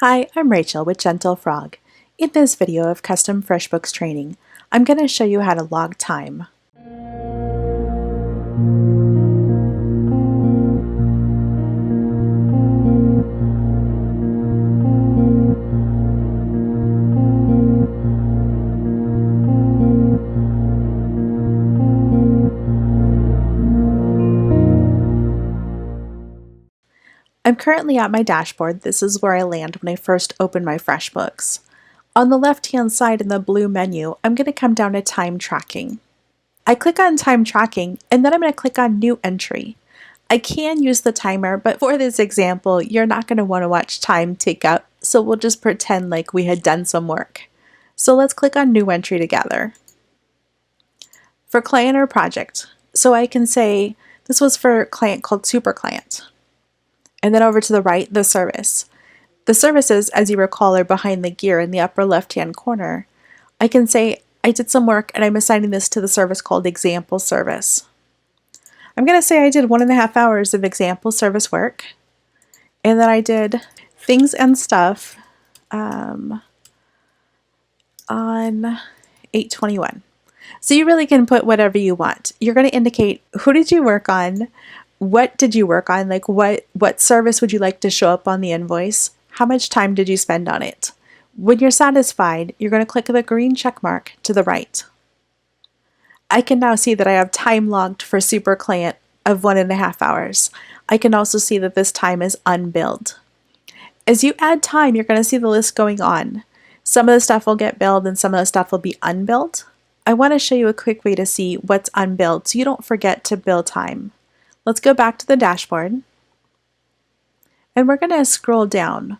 Hi, I'm Rachel with Gentle Frog. In this video of custom FreshBooks training, I'm going to show you how to log time. I'm currently at my dashboard. This is where I land when I first open my FreshBooks. On the left-hand side in the blue menu, I'm going to come down to Time Tracking. I click on Time Tracking, and then I'm going to click on New Entry. I can use the timer, but for this example, you're not going to want to watch time tick up, so we'll just pretend like we had done some work. So let's click on New Entry together. For client or project, so I can say this was for a client called Super Client. And then over to the right, the service. The services, as you recall, are behind the gear in the upper left-hand corner. I can say I did some work and I'm assigning this to the service called Example Service. I'm going to say I did 1.5 hours of example service work, and then I did things and stuff on 8/21. So you really can put whatever you want. You're going to indicate who did you work on, what did you work on, like what service would you like to show up on the invoice, how much time did you spend on it. When you're satisfied, you're going to click the green check mark to the right. I can now see that I have time logged for Super Client of 1.5 hours. I can also see that this time is unbilled. As you add time, you're going to see the list going on. Some of the stuff will get billed and some of the stuff will be unbilled. I want to show you a quick way to see what's unbilled so you don't forget to bill time. Let's go back to the dashboard, and we're going to scroll down.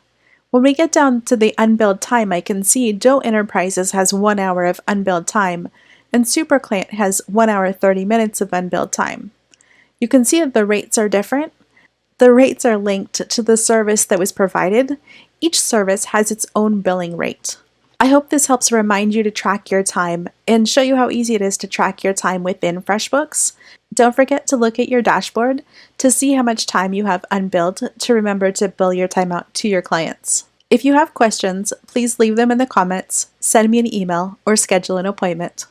When we get down to the unbilled time, I can see Doe Enterprises has 1 hour of unbilled time, and Super Client has 1 hour 30 minutes of unbilled time. You can see that the rates are different. The rates are linked to the service that was provided. Each service has its own billing rate. I hope this helps remind you to track your time and show you how easy it is to track your time within FreshBooks. Don't forget to look at your dashboard to see how much time you have unbilled to remember to bill your time out to your clients. If you have questions, please leave them in the comments, send me an email, or schedule an appointment.